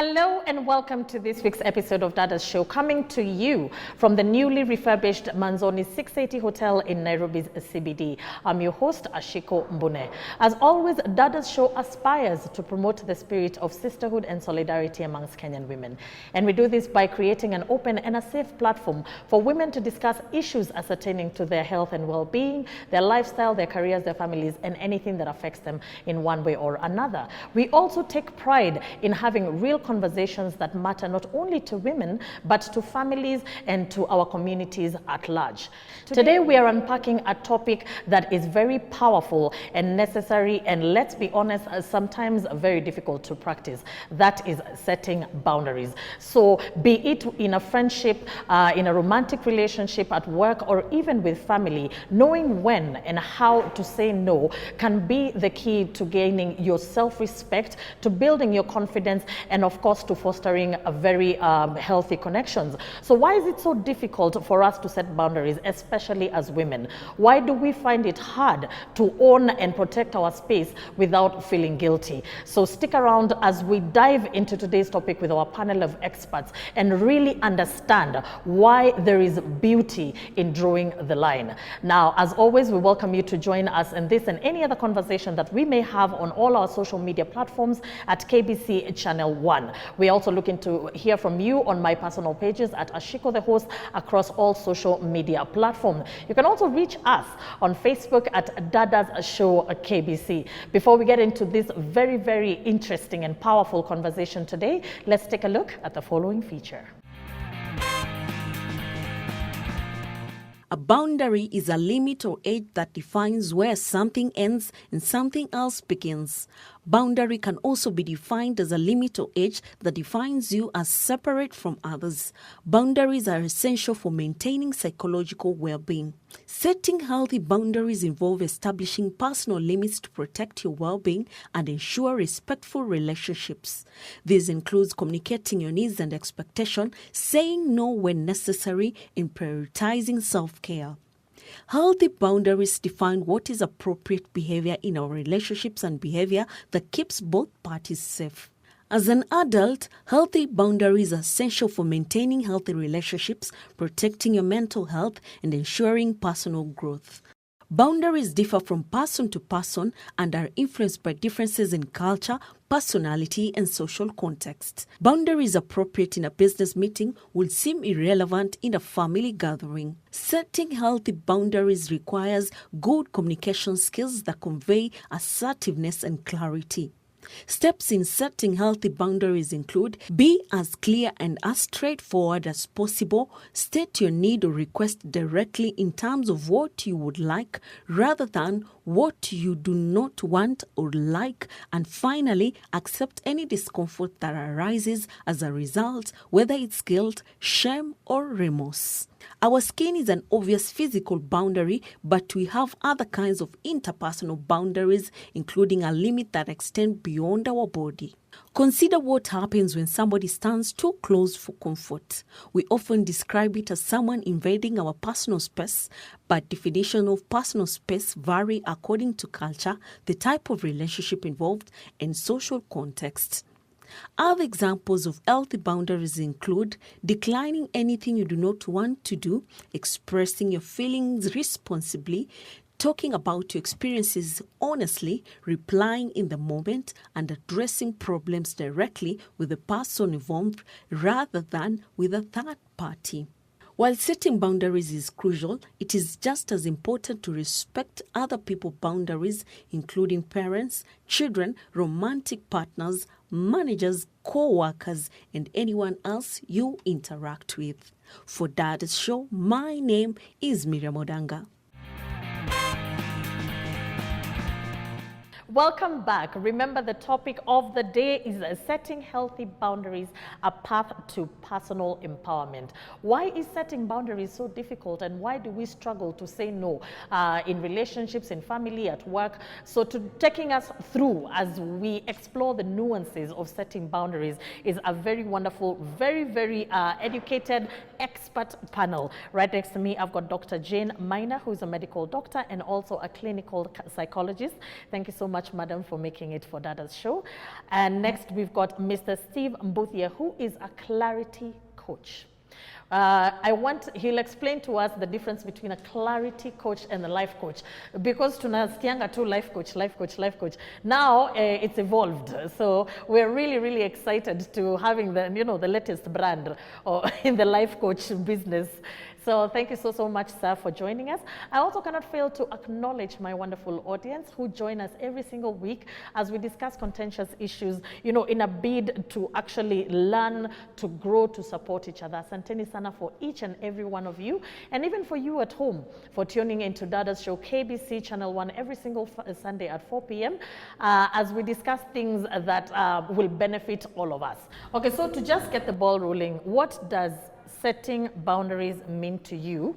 Hello and welcome to this week's episode of Dadas Show, coming to you from the newly refurbished Manzoni 680 Hotel in Nairobi's CBD. I'm your host, Ashiko Mbune. As always, Dadas Show aspires to promote the spirit of sisterhood and solidarity amongst Kenyan women. And we do this by creating an open and a safe platform for women to discuss issues ascertaining to their health and well-being, their lifestyle, their careers, their families, and anything that affects them in one way or another. We also take pride in having real conversations that matter not only to women, but to families and to our communities at large. Today we are unpacking a topic that is very powerful and necessary, and let's be honest, sometimes very difficult to practice. That is setting boundaries. So be it in a friendship, in a romantic relationship, at work, or even with family, knowing when and how to say no can be the key to gaining your self-respect, to building your confidence, and of course to fostering a very healthy connections. So why is it so difficult for us to set boundaries, especially as women? Why do we find it hard to own and protect our space without feeling guilty? So stick around as we dive into today's topic with our panel of experts and really understand why there is beauty in drawing the line. Now, as always, we welcome you to join us in this and any other conversation that we may have on all our social media platforms at KBC Channel 1. We're also looking to hear from you on my personal pages at Ashiko the Host across all social media platforms. You can also reach us on Facebook at Dadas Show KBC. Before we get into this very, very interesting and powerful conversation today, let's take a look at the following feature. A boundary is a limit or edge that defines where something ends and something else begins. Boundary can also be defined as a limit or edge that defines you as separate from others. Boundaries are essential for maintaining psychological well-being. Setting healthy boundaries involve establishing personal limits to protect your well-being and ensure respectful relationships. This includes communicating your needs and expectations, saying no when necessary, and prioritizing self-care. Healthy boundaries define what is appropriate behavior in our relationships and behavior that keeps both parties safe. As an adult, healthy boundaries are essential for maintaining healthy relationships, protecting your mental health, and ensuring personal growth. Boundaries differ from person to person and are influenced by differences in culture, personality, and social context. Boundaries appropriate in a business meeting will seem irrelevant in a family gathering. Setting healthy boundaries requires good communication skills that convey assertiveness and clarity. Steps in setting healthy boundaries include: be as clear and as straightforward as possible. State your need or request directly in terms of what you would like rather than what you do not want or like. And finally, accept any discomfort that arises as a result, whether it's guilt, shame, or remorse. Our skin is an obvious physical boundary, but we have other kinds of interpersonal boundaries, including a limit that extends beyond our body. Consider what happens when somebody stands too close for comfort. We often describe it as someone invading our personal space, but definitions of personal space vary according to culture, the type of relationship involved, and social context. Other examples of healthy boundaries include declining anything you do not want to do, expressing your feelings responsibly, talking about your experiences honestly, replying in the moment, and addressing problems directly with the person involved rather than with a third party. While setting boundaries is crucial, it is just as important to respect other people's boundaries, including parents, children, romantic partners, managers, co-workers, and anyone else you interact with. For Dadas Show, my name is Miriam Odanga. Welcome back. Remember, the topic of the day is setting healthy boundaries, a path to personal empowerment. Why is setting boundaries so difficult, and why do we struggle to say no in relationships, in family, at work? So taking us through as we explore the nuances of setting boundaries is a very wonderful, very, very educated expert panel. Right next to me, I've got Dr. Jane Miner, who is a medical doctor and also a clinical psychologist. Thank you so much much, madam, for making it for Dadas show. And next, we've got Mr. Steve Mbuthia, who is a clarity coach. He'll explain to us the difference between a clarity coach and a life coach, because tunasikianga tu life coach, life coach, life coach. Now it's evolved, so we're really, really excited to having the, the latest brand in the life coach business. So thank you so much, sir, for joining us. I also cannot fail to acknowledge my wonderful audience who join us every single week as we discuss contentious issues, in a bid to actually learn, to grow, to support each other. Asanteni sana for each and every one of you, and even for you at home for tuning into Dadas show, KBC Channel 1, every single Sunday at 4 p.m. As we discuss things that will benefit all of us. Okay, so to just get the ball rolling, what does setting boundaries mean to you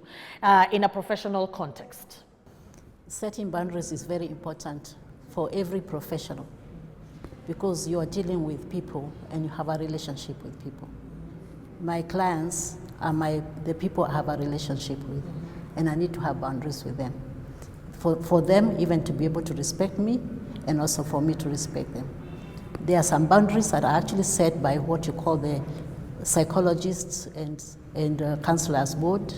in a professional context? Setting boundaries is very important for every professional because you are dealing with people and you have a relationship with people. My clients are the people I have a relationship with, and I need to have boundaries with them. For them even to be able to respect me, and also for me to respect them. There are some boundaries that are actually set by what you call the psychologists and counselors board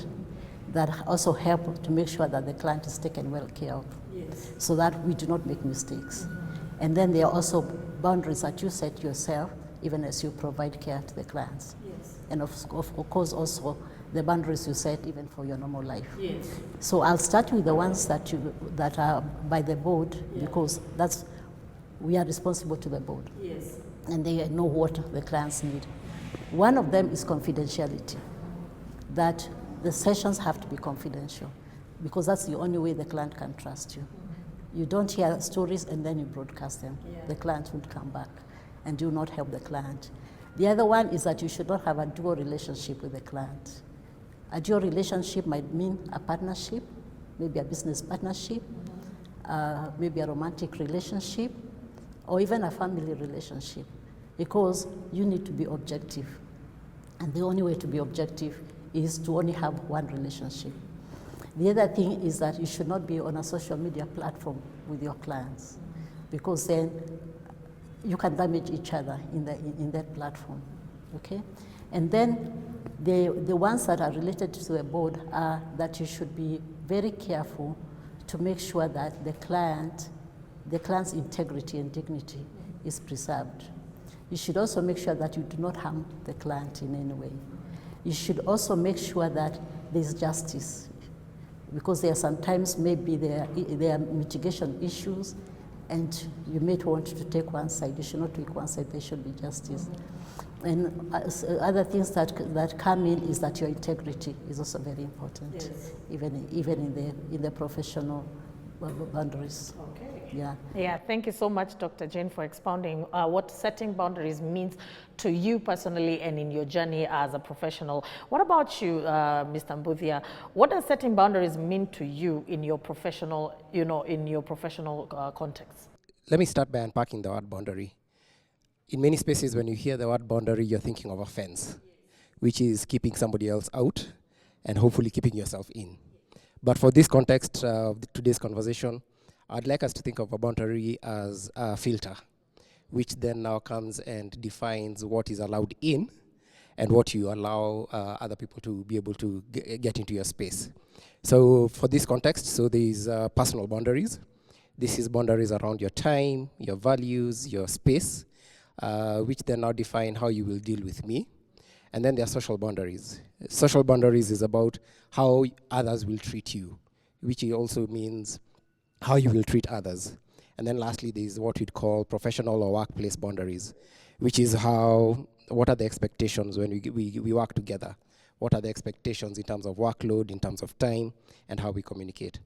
that also help to make sure that the client is taken well care of, so that we do not make mistakes. And then there are also boundaries that you set yourself even as you provide care to the clients. And of course also the boundaries you set even for your normal life. So I'll start with the ones that are by the board, because we are responsible to the board. And they know what the clients need. One of them is confidentiality, that the sessions have to be confidential, because that's the only way the client can trust you. You don't hear stories and then you broadcast them. The client would come back and do not help the client. The other one is that you should not have a dual relationship with the client. A dual relationship might mean a partnership, maybe a business partnership, maybe a romantic relationship, or even a family relationship, because you need to be objective. And the only way to be objective is to only have one relationship. The other thing is that you should not be on a social media platform with your clients, because then you can damage each other in that platform, okay? And then the ones that are related to the board are that you should be very careful to make sure that the client's integrity and dignity is preserved. You should also make sure that you do not harm the client in any way. You should also make sure that there's justice, because there are sometimes maybe there are mitigation issues and you may want to take one side. You should not take one side, there should be justice. And other things that come in is that your integrity is also very important, even in the professional boundaries. Okay. Yeah, thank you so much, Dr. Jane, for expounding what setting boundaries means to you personally and in your journey as a professional. What about you, Mr. Mbuthia? What does setting boundaries mean to you in your professional, context? Let me start by unpacking the word boundary. In many spaces, when you hear the word boundary, you're thinking of a fence, which is keeping somebody else out and hopefully keeping yourself in. But for this context of today's conversation, I'd like us to think of a boundary as a filter, which then now comes and defines what is allowed in and what you allow other people to be able to get into your space. So for this context, there's personal boundaries. This is boundaries around your time, your values, your space, which then now define how you will deal with me. And then there are social boundaries. Social boundaries is about how others will treat you, which also means how you will treat others. And then lastly, there is what we'd call professional or workplace boundaries, which is what are the expectations when we work together? What are the expectations in terms of workload, in terms of time, and how we communicate?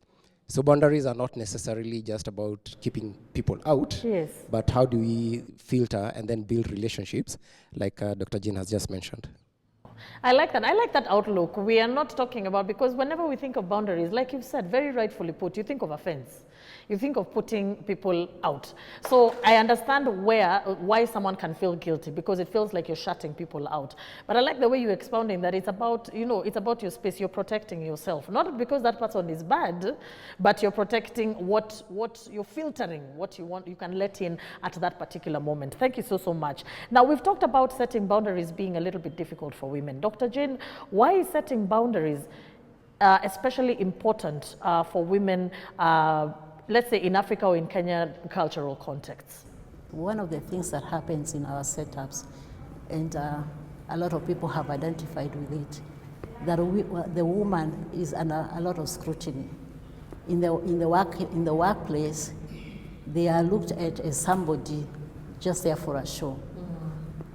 So boundaries are not necessarily just about keeping people out, but how do we filter and then build relationships, like Dr. Jean has just mentioned. I like that. I like that outlook. We are not talking about, because whenever we think of boundaries, like you've said, very rightfully put, you think of offense. You think of putting people out. So I understand why someone can feel guilty, because it feels like you're shutting people out. But I like the way you're expounding that it's about, it's about your space. You're protecting yourself. Not because that person is bad, but you're protecting what you're filtering, what you want, you can let in at that particular moment. Thank you so much. Now, we've talked about setting boundaries being a little bit difficult for women. Dr. Jane, why is setting boundaries especially important for women, let's say in Africa or in Kenya cultural contexts? One of the things that happens in our setups, and a lot of people have identified with it, that the woman is under a lot of scrutiny. In the workplace, they are looked at as somebody just there for a show,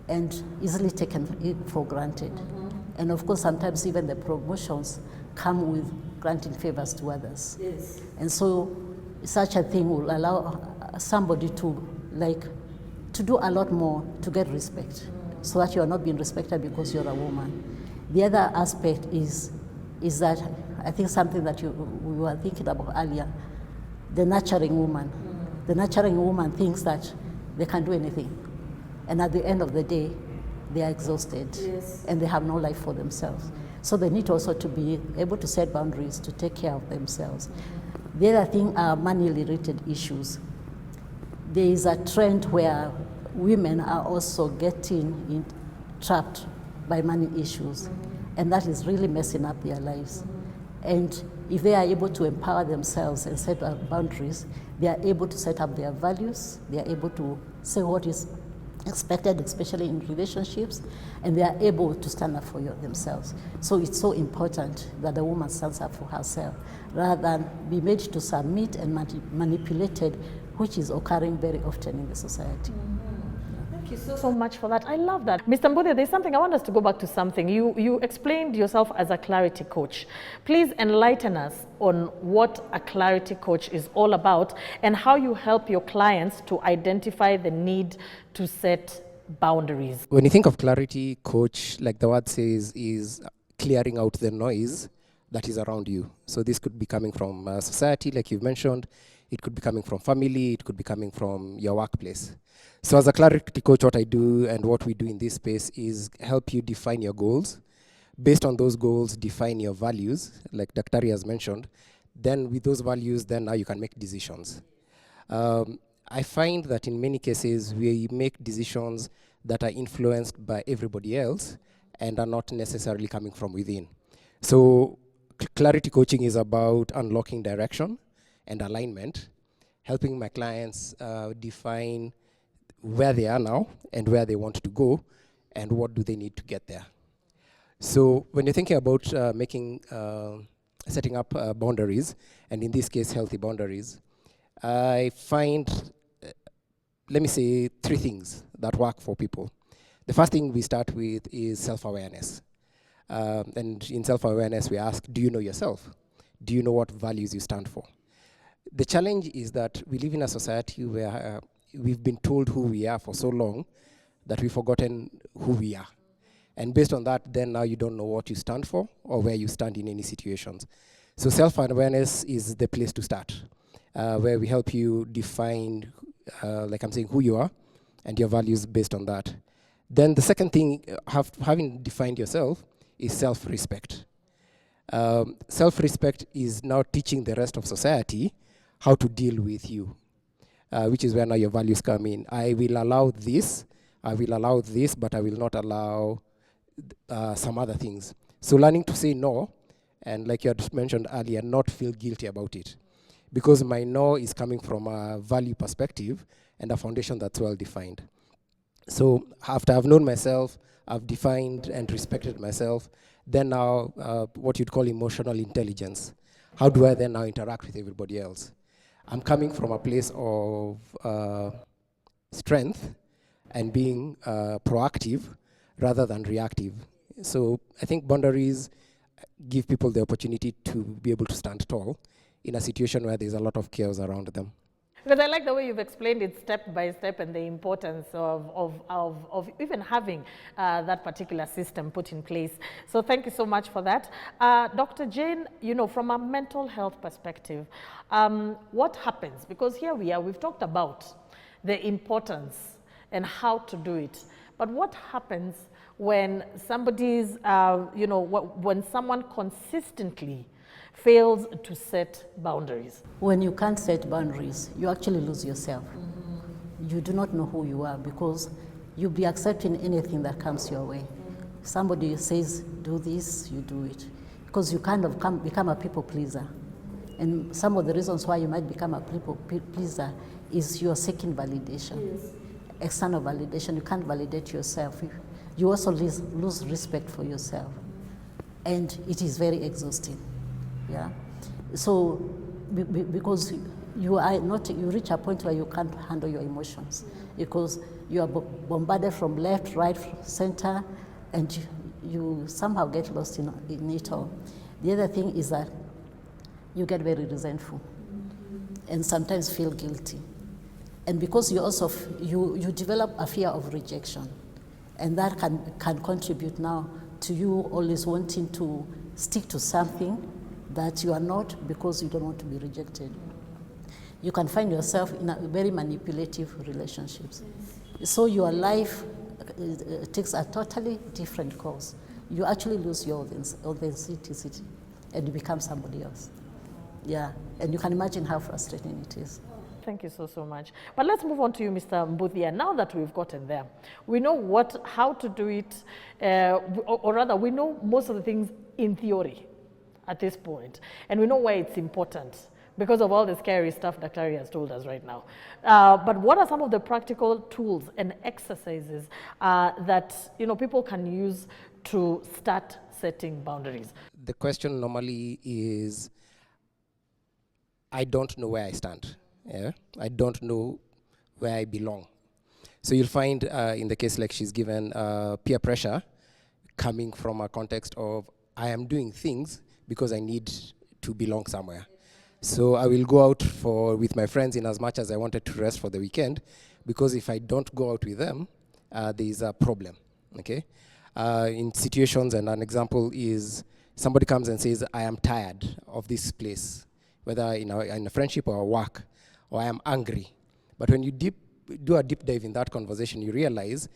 and easily taken for granted. And of course, sometimes even the promotions come with granting favors to others. Yes. And so such a thing will allow somebody to do a lot more to get respect, so that you are not being respected because you're a woman. The other aspect is that I think something that we were thinking about earlier, the nurturing woman. The nurturing woman thinks that they can do anything, and at the end of the day, they are exhausted. Yes. And they have no life for themselves. So they need also to be able to set boundaries to take care of themselves. The other thing are money-related issues. There is a trend where women are also getting trapped by money issues, and that is really messing up their lives. And if they are able to empower themselves and set up boundaries, they are able to set up their values, they are able to say what is expected, especially in relationships, and they are able to stand up for themselves. So it's so important that the woman stands up for herself, rather than be made to submit and manipulated, which is occurring very often in the society. Thank you so much for that. I love that. Mr. Mbudhe, there's something, I want us to go back to something. You explained yourself as a clarity coach. Please enlighten us on what a clarity coach is all about and how you help your clients to identify the need to set boundaries. When you think of clarity coach, like the word says, is clearing out the noise that is around you. So this could be coming from society, like you've mentioned. It could be coming from family. It could be coming from your workplace. So as a clarity coach, what I do and what we do in this space is help you define your goals. Based on those goals, define your values, like Dr. has mentioned. Then with those values, then now you can make decisions. I find that in many cases, we make decisions that are influenced by everybody else and are not necessarily coming from within. So clarity coaching is about unlocking direction and alignment, helping my clients define where they are now and where they want to go and what do they need to get there. So when you're thinking about setting up boundaries, and in this case, healthy boundaries, I find, let me say, 3 things that work for people. The first thing we start with is self-awareness. And in self-awareness, we ask, do you know yourself? Do you know what values you stand for? The challenge is that we live in a society where we've been told who we are for so long that we've forgotten who we are. And based on that, then now you don't know what you stand for or where you stand in any situations. So self-awareness is the place to start, where we help you define, like I'm saying, who you are and your values based on that. Then the second thing, having defined yourself, is self-respect. Self-respect is now teaching the rest of society how to deal with you, which is where now your values come in. I will allow this, but I will not allow some other things. So learning to say no, and like you had mentioned earlier, not feel guilty about it. Because my no is coming from a value perspective and a foundation that's well defined. So after I've known myself, I've defined and respected myself, then now what you'd call emotional intelligence. How do I then now interact with everybody else? I'm coming from a place of strength and being proactive rather than reactive. So I think boundaries give people the opportunity to be able to stand tall in a situation where there's a lot of chaos around them. Because I like the way you've explained it step by step and the importance of even having that particular system put in place. So thank you so much for that. Dr. Jane, you know, from a mental health perspective, what happens? Because here we are, we've talked about the importance and how to do it. But what happens when somebody's, you know, when someone consistently fails to set boundaries? When you can't set boundaries, you actually lose yourself. You do not know who you are because you'll be accepting anything that comes your way. Somebody says, do this, you do it. Because you kind of become a people pleaser. And some of the reasons why you might become a people pleaser is you're seeking validation. Yes. External validation, you can't validate yourself. You also lose respect for yourself. And it is very exhausting. Yeah. So, because you reach a point where you can't handle your emotions because you are bombarded from left, right, center, and you somehow get lost in it all. The other thing is that you get very resentful and sometimes feel guilty. And because you also, you develop a fear of rejection, and that can contribute now to you always wanting to stick to something that you are not because you don't want to be rejected. You can find yourself in a very manipulative relationships. So your life takes a totally different course. You actually lose your authenticity and you become somebody else. Yeah, and you can imagine how frustrating it is. Thank you so much. But let's move on to you, Mr. Mbuthia. Now that we've gotten there, we know how to do it, or rather, we know most of the things in theory at this point, and we know why it's important because of all the scary stuff Dr. has told us right now. But what are some of the practical tools and exercises that people can use to start setting boundaries? The question normally is, I don't know where I stand. Yeah? I don't know where I belong. So you'll find in the case like she's given peer pressure coming from a context of I am doing things because I need to belong somewhere. So I will go out with my friends in as much as I wanted to rest for the weekend, because if I don't go out with them, there is a problem, okay? In situations, and an example is somebody comes and says, I am tired of this place, whether in a friendship or a work, or I am angry. But when you do a deep dive in that conversation, you realize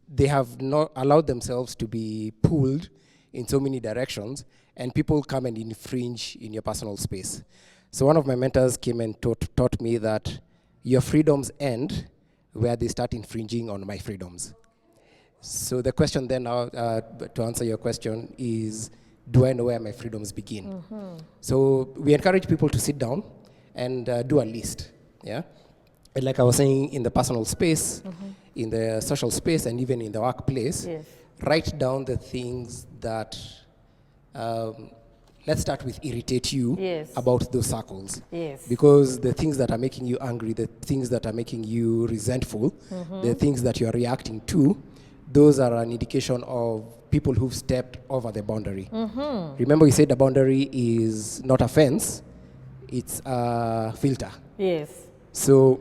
they have not allowed themselves to be pulled in so many directions, and people come and infringe in your personal space. So one of my mentors came and taught me that your freedoms end where they start infringing on my freedoms. So the question then now, to answer your question, is do I know where my freedoms begin? Mm-hmm. So we encourage people to sit down and do a list, yeah? And like I was saying, in the personal space, mm-hmm. in the social space, and even in the workplace, yes. Write down the things that, let's start with irritate you, yes. about those circles. Yes. Because the things that are making you angry, the things that are making you resentful, mm-hmm. the things that you are reacting to, those are an indication of people who've stepped over the boundary. Mm-hmm. Remember we said the boundary is not a fence, it's a filter. Yes. So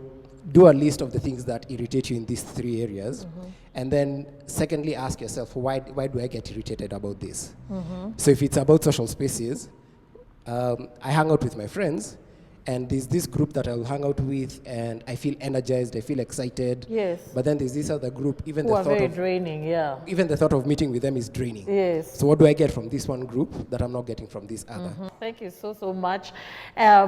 do a list of the things that irritate you in these three areas. Mm-hmm. And then secondly, ask yourself, why do I get irritated about this? Mm-hmm. So if it's about social spaces, I hang out with my friends, and there's this group that I'll hang out with, and I feel energized, I feel excited. Yes. But then there's this other group, even draining, yeah. Even the thought of meeting with them is draining. Yes. So what do I get from this one group that I'm not getting from this other? Mm-hmm. Thank you so much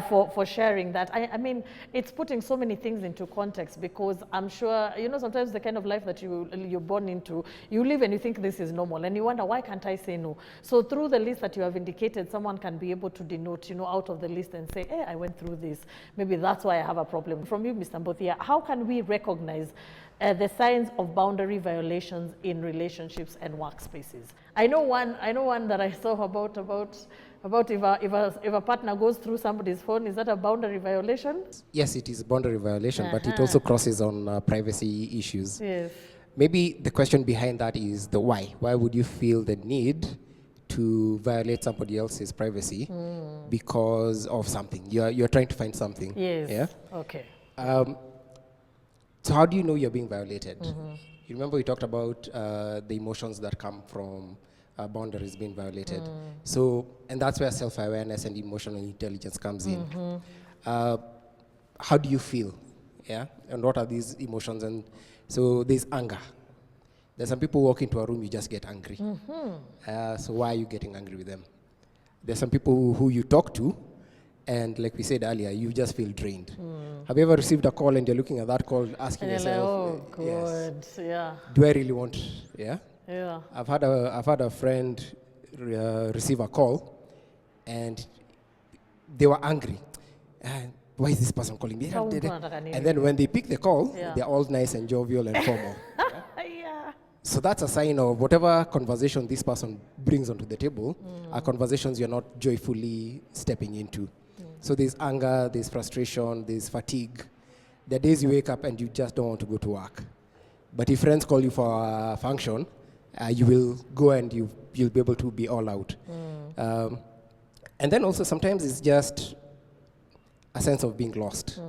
for sharing that. I mean, it's putting so many things into context, because I'm sure, sometimes the kind of life that you're born into, you live and you think this is normal, and you wonder, why can't I say no? So through the list that you have indicated, someone can be able to denote, out of the list and say, hey, I went through this. Maybe that's why I have a problem. From you, Mr. Mbuthia, how can we recognize the signs of boundary violations in relationships and workspaces? I know one that I saw about if a partner goes through somebody's phone. Is that a boundary violation? Yes, it is a boundary violation, but it also crosses on privacy issues. Yes. Maybe the question behind that is the why. Why would you feel the need to to violate somebody else's privacy because of something. You're trying to find something. Yes. Yeah. Okay. So how do you know you're being violated? You remember we talked about the emotions that come from boundaries being violated. So, and that's where self-awareness and emotional intelligence comes in. How do you feel? Yeah, and what are these emotions? And so there's anger. There's some people walk into a room, you just get angry. So why are you getting angry with them? There's some people who you talk to, and like we said earlier, you just feel drained. Have you ever received a call and you're looking at that call, asking And you're like, yourself, oh, good. Yeah. do I really want? Yeah. Yeah. I've had a friend receive a call, and they were angry. Why is this person calling me? And then when they pick the call, they're all nice and jovial and formal. Yeah. So that's a sign of whatever conversation this person brings onto the table are conversations you're not joyfully stepping into. So there's anger, there's frustration, there's fatigue. There are days you wake up and you just don't want to go to work. But if friends call you for a function, you will go and you'll be able to be all out. And then also sometimes it's just a sense of being lost.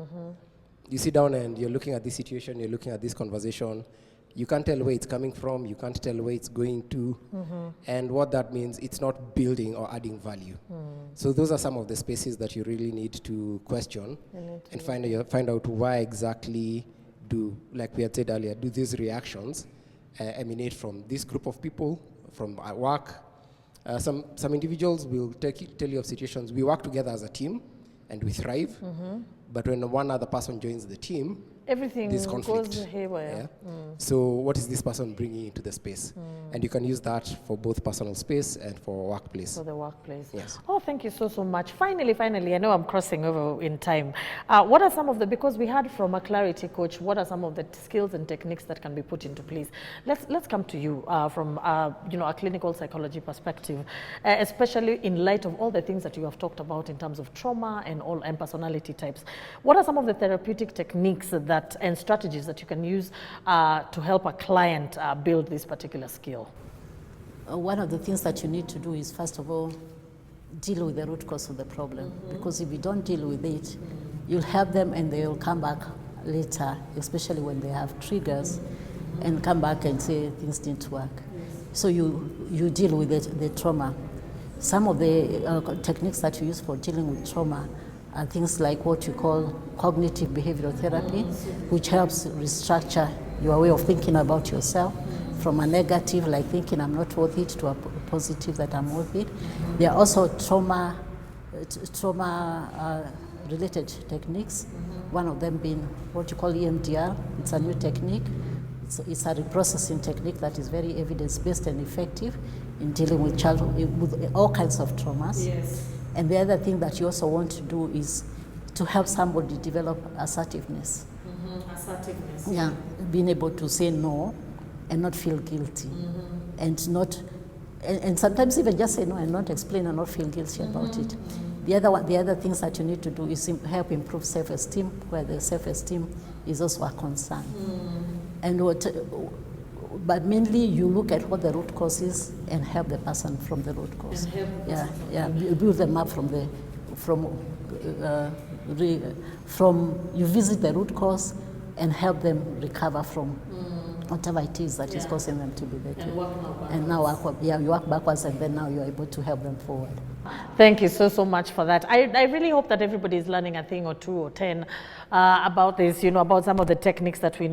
You sit down and you're looking at this situation, you're looking at this conversation. You can't tell where it's coming from, you can't tell where it's going to. And what that means, it's not building or adding value. So those are some of the spaces that you really need to question and find out why exactly do, like we had said earlier, do these reactions emanate from this group of people, from at work. Some individuals will tell you of situations, we work together as a team and we thrive, but when one other person joins the team, everything there's conflict. goes haywire. Yeah? So what is this person bringing into the space? And you can use that for both personal space and for workplace. For the workplace. Yes. Oh, thank you so much. Finally, I know I'm crossing over in time. What are some of the, because we heard from a clarity coach, what are some of the skills and techniques that can be put into place? Let's come to you from a clinical psychology perspective, especially in light of all the things that you have talked about in terms of trauma and personality types. What are some of the therapeutic techniques and strategies that you can use to help a client build this particular skill? One of the things that you need to do is, first of all, deal with the root cause of the problem. Because if you don't deal with it, you'll help them and they'll come back later, especially when they have triggers, and come back and say things didn't work. So you deal with the trauma. Some of the techniques that you use for dealing with trauma are things like what you call cognitive behavioral therapy, which helps restructure your way of thinking about yourself from a negative, like thinking I'm not worth it, to a positive, that I'm worth it. There are also trauma related techniques, one of them being what you call EMDR. It's a new technique. It's a reprocessing technique that is very evidence-based and effective in dealing with with all kinds of traumas. Yes. And the other thing that you also want to do is to help somebody develop assertiveness. Assertiveness. Yeah, being able to say no and not feel guilty, and sometimes even just say no and not explain and not feel guilty about it. The other things that you need to do is help improve self-esteem, where the self-esteem is also a concern. But mainly you look at what the root cause is and help the person from the root cause. You build them up you visit the root cause and help them recover from whatever it is that is causing them to be there. You work backwards, and then now you're able to help them forward. Thank you so much for that. I really hope that everybody is learning a thing or two or 10 about this, about some of the techniques that we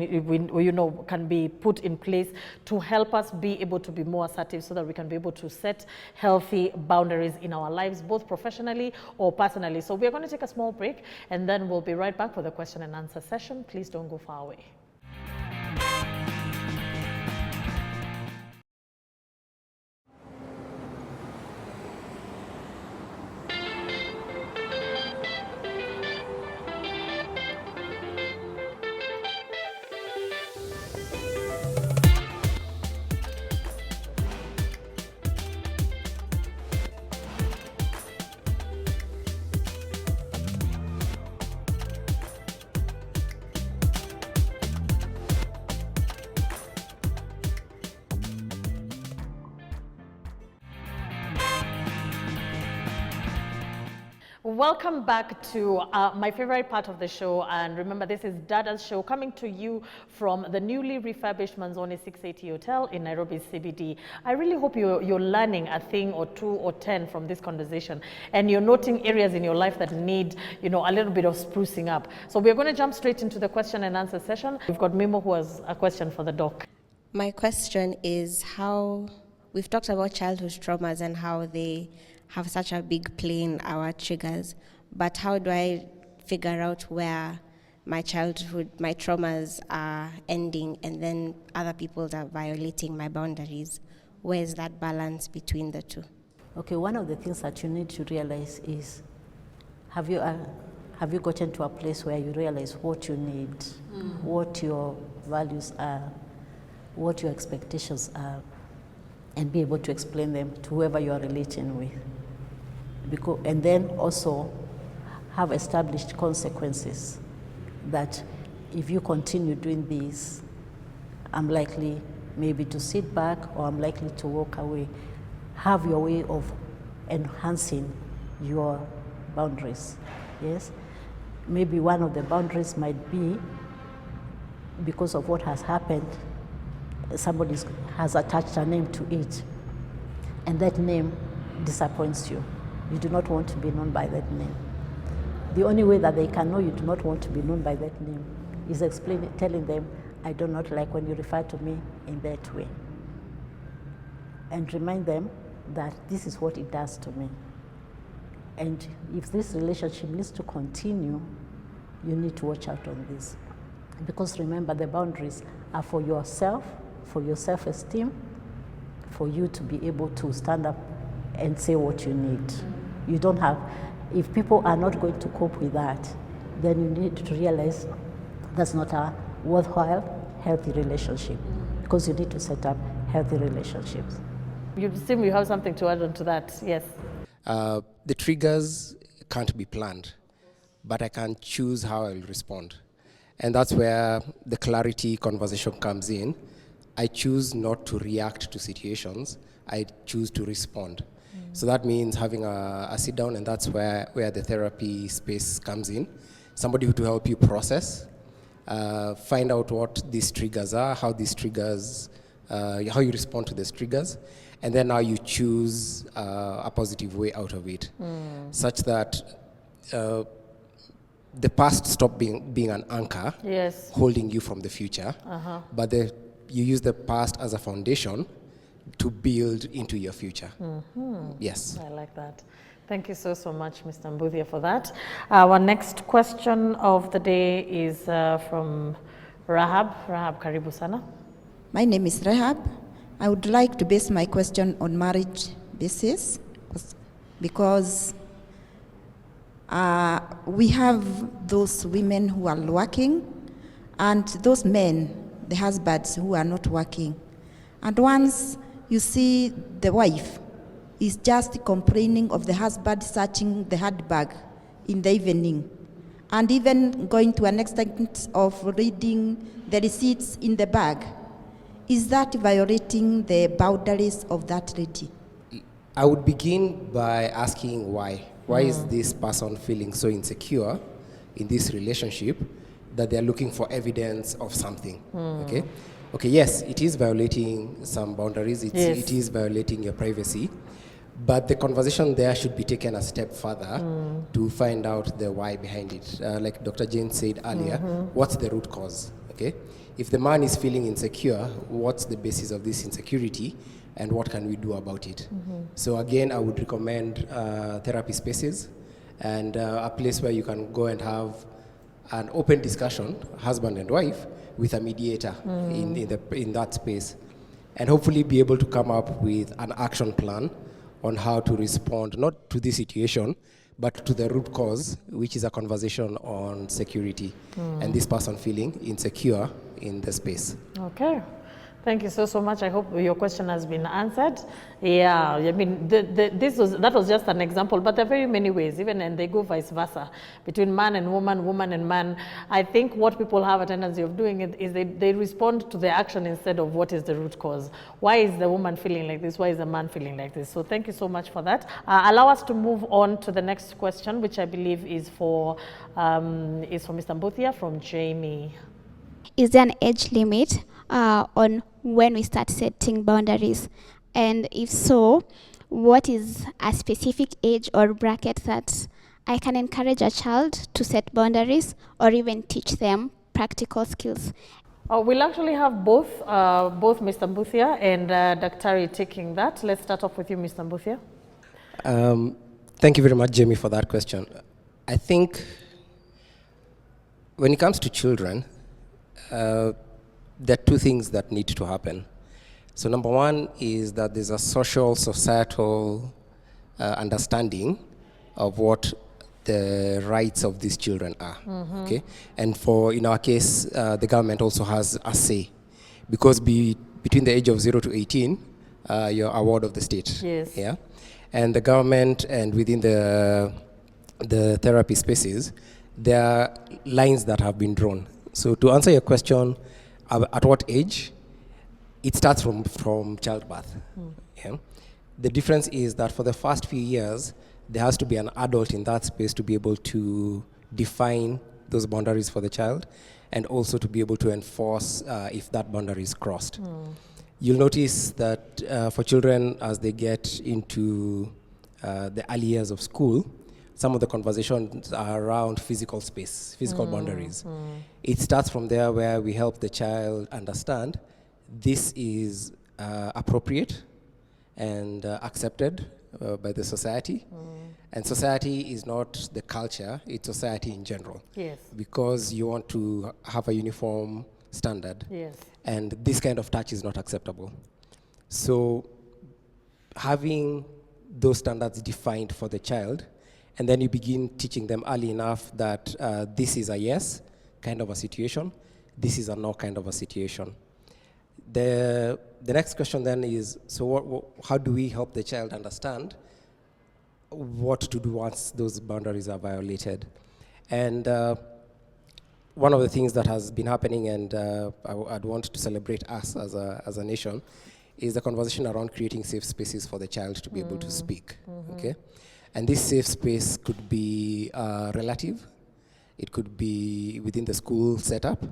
can be put in place to help us be able to be more assertive, so that we can be able to set healthy boundaries in our lives, both professionally or personally. So we're going to take a small break, and then we'll be right back for the question and answer session. Please don't go far away. Welcome back to my favorite part of the show, and remember, this is Dadas show coming to you from the newly refurbished Manzoni 680 Hotel in Nairobi CBD. I really hope you're learning a thing or two or 10 from this conversation, and you're noting areas in your life that need, a little bit of sprucing up. So we're going to jump straight into the question and answer session. We've got Mimo who has a question for the doc. My question is how we've talked about childhood traumas and how they have such a big play in our triggers, but how do I figure out where my childhood, my traumas are ending and then other people are violating my boundaries? Where is that balance between the two? Okay, one of the things that you need to realize is, have you gotten to a place where you realize what you need, what your values are, what your expectations are, and be able to explain them to whoever you are relating with. And then also have established consequences that if you continue doing this, I'm likely maybe to sit back or I'm likely to walk away. Have your way of enhancing your boundaries, yes? Maybe one of the boundaries might be, because of what has happened, somebody has attached a name to it, and that name disappoints you. You do not want to be known by that name. The only way that they can know you do not want to be known by that name is telling them, I do not like when you refer to me in that way. And remind them that this is what it does to me. And if this relationship needs to continue, you need to watch out on this. Because remember, the boundaries are for yourself, for your self-esteem, for you to be able to stand up and say what you need. You don't have, if people are not going to cope with that, then you need to realize that's not a worthwhile, healthy relationship, because you need to set up healthy relationships. You seem you have something to add on to that, yes. The triggers can't be planned, but I can choose how I'll respond. And that's where the clarity conversation comes in. I choose not to react to situations, I choose to respond. So that means having a sit down, and that's where the therapy space comes in. Somebody to help you process, find out what these triggers are, how these triggers, how you respond to these triggers, and then now you choose a positive way out of it, such that the past stop being an anchor, yes, holding you from the future, but you use the past as a foundation to build into your future. Yes. I like that. Thank you so much, Mr. Mbuthia, for that. Our next question of the day is from Rahab. Rahab, karibu sana. My name is Rahab. I would like to base my question on marriage basis because we have those women who are working and those men, the husbands who are not working. And once you see the wife is just complaining of the husband searching the handbag in the evening and even going to an extent of reading the receipts in the bag. Is that violating the boundaries of that lady? I would begin by asking why. Why is this person feeling so insecure in this relationship that they're looking for evidence of something? Okay, yes, it is violating some boundaries. It is violating your privacy. But the conversation there should be taken a step further to find out the why behind it. Like Dr. Jane said earlier, what's the root cause? Okay, if the man is feeling insecure, what's the basis of this insecurity, and what can we do about it? So again, I would recommend therapy spaces and a place where you can go and have an open discussion, husband and wife, with a mediator in that space, and hopefully be able to come up with an action plan on how to respond, not to this situation, but to the root cause, which is a conversation on security and this person feeling insecure in the space. Okay. Thank you so much. I hope your question has been answered. Yeah, I mean, that was just an example, but there are very many ways, even, and they go vice versa, between man and woman, woman and man. I think what people have a tendency of doing is they respond to the action instead of what is the root cause. Why is the woman feeling like this? Why is the man feeling like this? So thank you so much for that. Allow us to move on to the next question, which I believe is for Mr. Mbuthia from Jamie. Is there an age limit on when we start setting boundaries? And if so, what is a specific age or bracket that I can encourage a child to set boundaries or even teach them practical skills? We'll actually have both Mr. Mbuthia and Daktari taking that. Let's start off with you, Mr. Mbuthia. Thank you very much, Jamie, for that question. I think when it comes to children, there are two things that need to happen. So number one is that there's a social, societal understanding of what the rights of these children are. Okay, and in our case, the government also has a say, because between the age of 0 to 18, you're a ward of the state. Yes. Yeah, and the government and within the therapy spaces, there are lines that have been drawn. So to answer your question, at what age? It starts from childbirth. Yeah? The difference is that for the first few years, there has to be an adult in that space to be able to define those boundaries for the child, and also to be able to enforce if that boundary is crossed. You'll notice that for children, as they get into the early years of school, some of the conversations are around physical space, physical boundaries. It starts from there, where we help the child understand this is appropriate and accepted by the society. And society is not the culture, it's society in general. Yes. Because you want to have a uniform standard. Yes. And this kind of touch is not acceptable. So having those standards defined for the child, and then you begin teaching them early enough that this is a yes kind of a situation, this is a no kind of a situation. The next question then is, so how do we help the child understand what to do once those boundaries are violated? And one of the things that has been happening, and I'd want to celebrate us as a nation, is the conversation around creating safe spaces for the child to be able to speak. Okay. And this safe space could be relative, it could be within the school setup,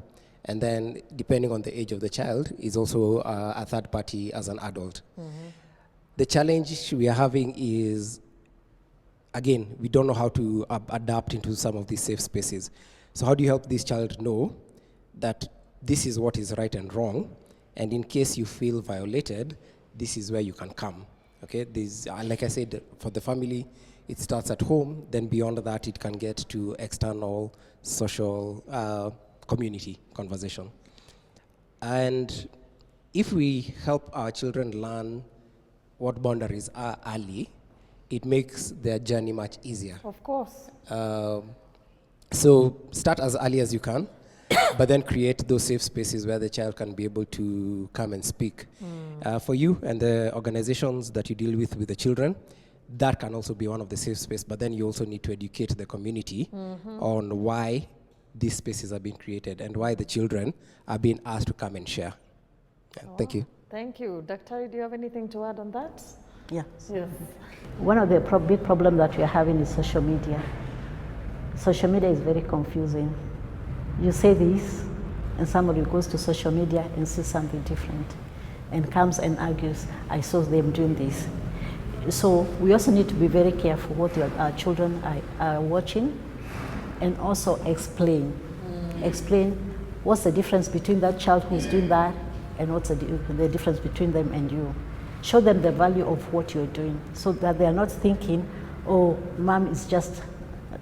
and then depending on the age of the child, is also a third party as an adult. The challenge we are having is, again, we don't know how to adapt into some of these safe spaces. So how do you help this child know that this is what is right and wrong, and in case you feel violated, this is where you can come? Okay, like I said, for the family, it starts at home, then beyond that, it can get to external social community conversation. And if we help our children learn what boundaries are early, it makes their journey much easier. Of course. So start as early as you can, but then create those safe spaces where the child can be able to come and speak. For you and the organizations that you deal with the children, that can also be one of the safe spaces, but then you also need to educate the community on why these spaces are being created and why the children are being asked to come and share. Thank you. Thank you. Daktari, do you have anything to add on that? Yeah. Yes. One of the big problems that we are having is social media. Social media is very confusing. You say this, and somebody goes to social media and sees something different and comes and argues, I saw them doing this. So we also need to be very careful what our children are watching, and also explain. Explain what's the difference between that child who's doing that and what's the difference between them and you. Show them the value of what you're doing, so that they are not thinking, oh, mom is just,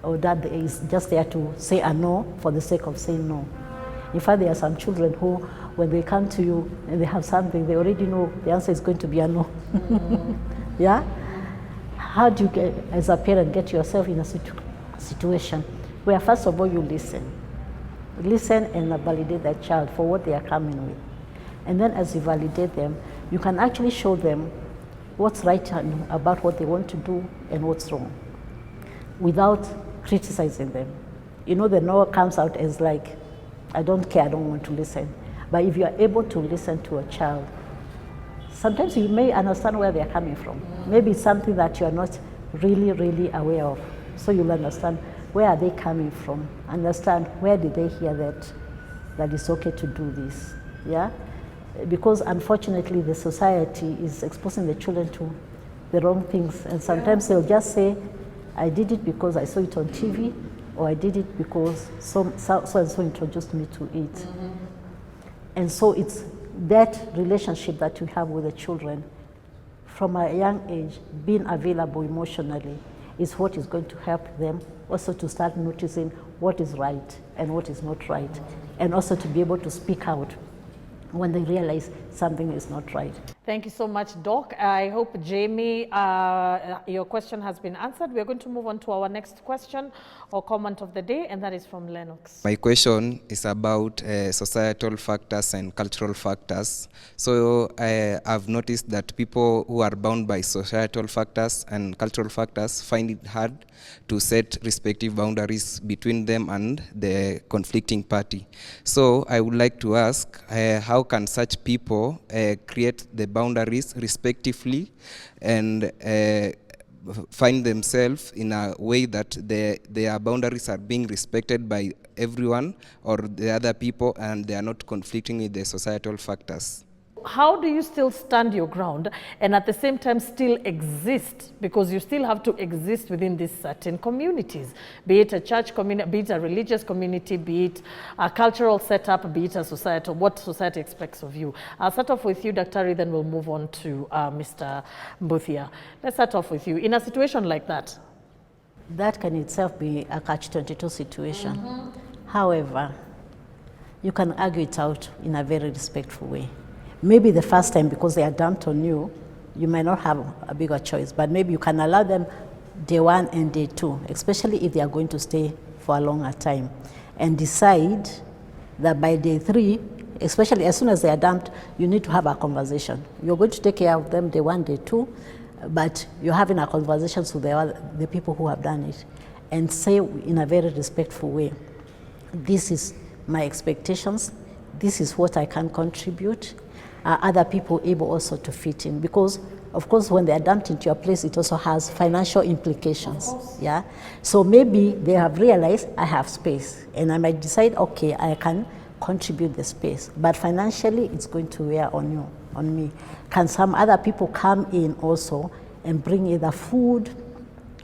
or dad is just there to say a no for the sake of saying no. In fact, there are some children who, when they come to you and they have something, they already know the answer is going to be a no. Yeah? How do you, as a parent, get yourself in a situation where, first of all, you listen. Listen and validate that child for what they are coming with. And then as you validate them, you can actually show them what's right about what they want to do and what's wrong without criticizing them. You know, the no comes out as like, I don't care, I don't want to listen. But if you are able to listen to a child, sometimes you may understand where they're coming from. Maybe it's something that you are not really aware of. So you'll understand where are they coming from, understand where did they hear that it's okay to do this, yeah? Because unfortunately the society is exposing the children to the wrong things, and sometimes they'll just say, I did it because I saw it on TV, or I did it because so and so introduced me to it. And so it's that relationship that we have with the children from a young age, being available emotionally, is what is going to help them also to start noticing what is right and what is not right, and also to be able to speak out when they realize something is not right. Thank you so much, Doc. I hope, Jamie, your question has been answered. We're going to move on to our next question or comment of the day, and that is from Lennox. My question is about societal factors and cultural factors. So I've noticed that people who are bound by societal factors and cultural factors find it hard to set respective boundaries between them and the conflicting party. So I would like to ask, how can such people create the boundaries respectively and find themselves in a way that their boundaries are being respected by everyone or the other people, and they are not conflicting with the societal factors? How do you still stand your ground and at the same time still exist? Because you still have to exist within these certain communities, be it a church community, be it a religious community, be it a cultural setup, be it a society, what society expects of you. I'll start off with you, Dr. then we'll move on to Mr. Mbuthia. Let's start off with you. In a situation like that, that can itself be a catch-22 situation. However, you can argue it out in a very respectful way. Maybe the first time, because they are dumped on you, you might not have a bigger choice, but maybe you can allow them day one and day two, especially if they are going to stay for a longer time, and decide that by day three, especially as soon as they are dumped, you need to have a conversation. You're going to take care of them day one, day two, but you're having a conversation with the people who have done it, and say in a very respectful way, this is my expectations, this is what I can contribute. Are other people able also to fit in? Because, of course, when they are dumped into your place, it also has financial implications. Yeah. So maybe they have realized I have space, and I might decide, okay, I can contribute the space, but financially it's going to wear on you, on me. Can some other people come in also and bring either food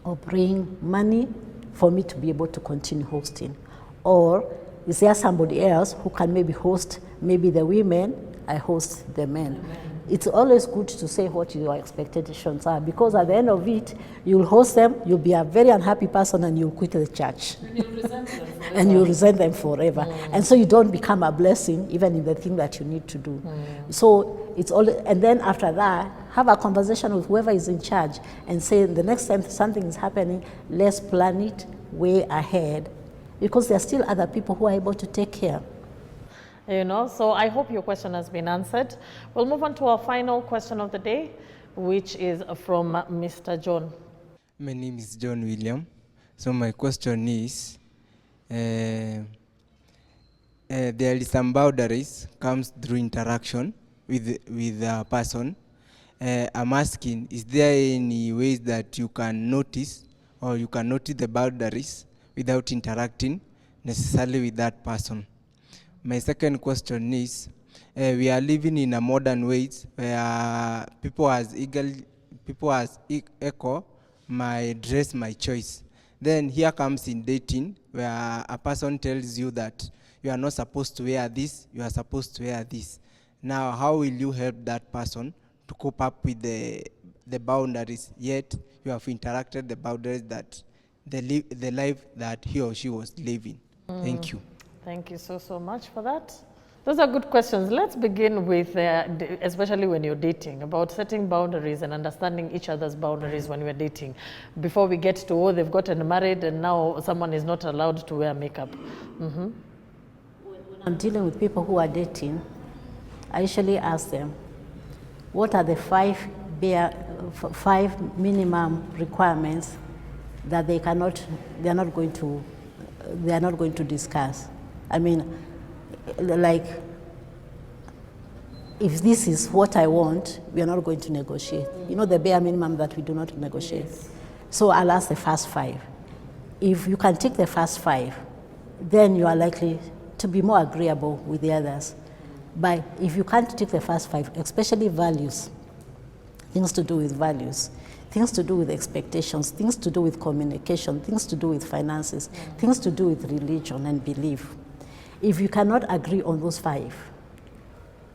or bring money for me to be able to continue hosting? Or is there somebody else who can maybe host maybe the women, I host the men? It's always good to say what your expectations are, because at the end of it, you'll host them, you'll be a very unhappy person, and you'll quit the church. And you'll resent them forever. And so you don't become a blessing even in the thing that you need to do. So it's all, and then after that, have a conversation with whoever is in charge and say, the next time something is happening, let's plan it way ahead, because there are still other people who are able to take care. You know, so I hope your question has been answered. We'll move on to our final question of the day, which is from Mr. John. My name is John William. So my question is, there is some boundaries comes through interaction with a person. I'm asking, is there any ways that you can notice, or you can notice the boundaries without interacting necessarily with that person? My second question is, we are living in a modern ways where people as equal, my dress, my choice. Then here comes in dating, where a person tells you that you are not supposed to wear this, you are supposed to wear this. Now, how will you help that person to cope up with the boundaries, yet you have interacted the boundaries that the life that he or she was living? Thank you. Thank you so much for that. Those are good questions. Let's begin with, especially when you're dating, about setting boundaries and understanding each other's boundaries when we're dating, before we get to, oh, they've gotten married and now someone is not allowed to wear makeup. When I'm dealing with people who are dating, I usually ask them, what are the five minimum requirements that they are not going to discuss? I mean, like, if this is what I want, we are not going to negotiate. You know, the bare minimum that we do not negotiate. Yes. So I'll ask the first five. If you can take the first five, then you are likely to be more agreeable with the others. But if you can't take the first five, especially values, things to do with values, things to do with expectations, things to do with communication, things to do with finances, things to do with religion and belief. If you cannot agree on those five,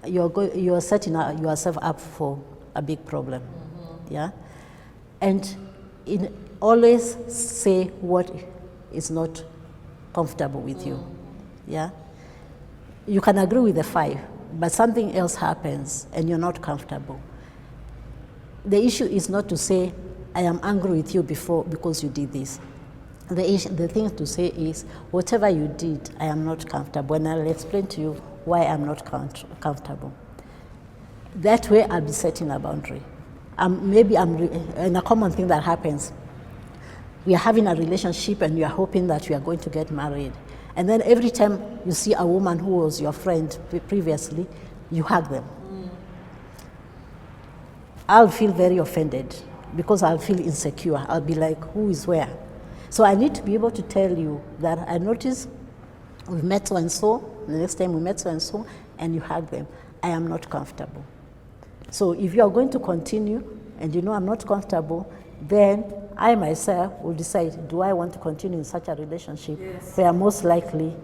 you're setting yourself up for a big problem. Yeah? And always say what is not comfortable with you. Yeah? You can agree with the five, but something else happens and you're not comfortable. The issue is not to say, I am angry with you because you did this. The thing to say is, whatever you did, I am not comfortable, and I'll explain to you why I'm not comfortable. That way, I'll be setting a boundary. And a common thing that happens, we are having a relationship and you are hoping that you are going to get married. And then every time you see a woman who was your friend previously, you hug them. I'll feel very offended because I'll feel insecure. I'll be like, who is where? So I need to be able to tell you that I noticed we met so-and-so, the next time we met so-and-so, and you hug them. I am not comfortable. So if you are going to continue and you know I'm not comfortable, then I myself will decide, do I want to continue in such a relationship? Yes. Where most likely,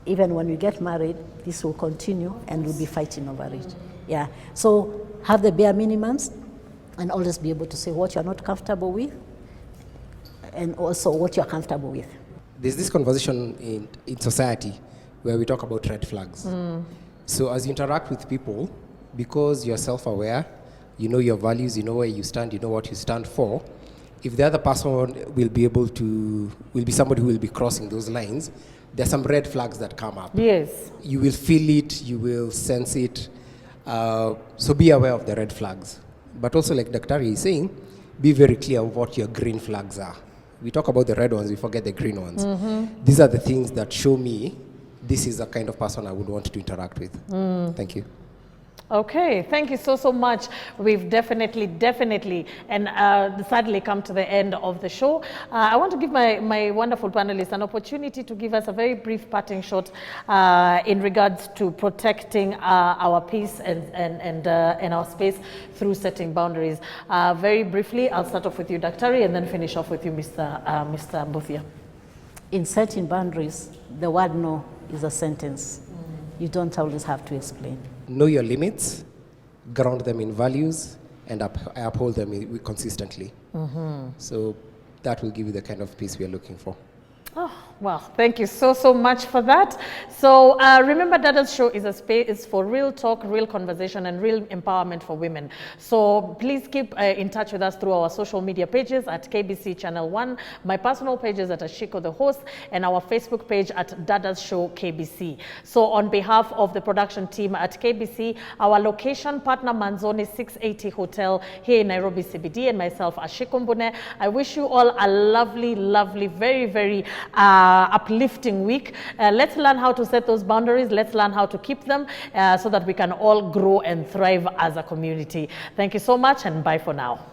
even when we get married, this will continue and we'll be fighting over it. Yeah. So have the bare minimums and always be able to say what you're not comfortable with and also what you're comfortable with. There's this conversation in society where we talk about red flags. So as you interact with people, because you're self-aware, you know your values, you know where you stand, you know what you stand for, if the other person will be somebody who will be crossing those lines, there's some red flags that come up. Yes. You will feel it, you will sense it. So be aware of the red flags. But also, like Daktari is saying, be very clear of what your green flags are. We talk about the red ones, we forget the green ones. These are the things that show me this is the kind of person I would want to interact with. Thank you. Okay, thank you so much. We've definitely, and sadly come to the end of the show. I want to give my wonderful panelists an opportunity to give us a very brief parting shot in regards to protecting our peace and our space through setting boundaries. Very briefly, I'll start off with you, Daktari, and then finish off with you, Mr. Mbuthia. In setting boundaries, the word no is a sentence. You don't always have to explain. Know your limits, ground them in values, and uphold them consistently. So that will give you the kind of peace we are looking for. Oh, well, thank you so much for that. So remember, Dadas Show is a space for real talk, real conversation, and real empowerment for women. So please keep in touch with us through our social media pages at KBC Channel 1, my personal pages at Ashiko the host, and our Facebook page at Dadas Show KBC. So on behalf of the production team at KBC, our location partner Manzoni 680 Hotel here in Nairobi CBD, and myself Ashiko Mbune, I wish you all a lovely, very uplifting week. Let's learn how to set those boundaries. Let's learn how to keep them so that we can all grow and thrive as a community. Thank you so much, and bye for now.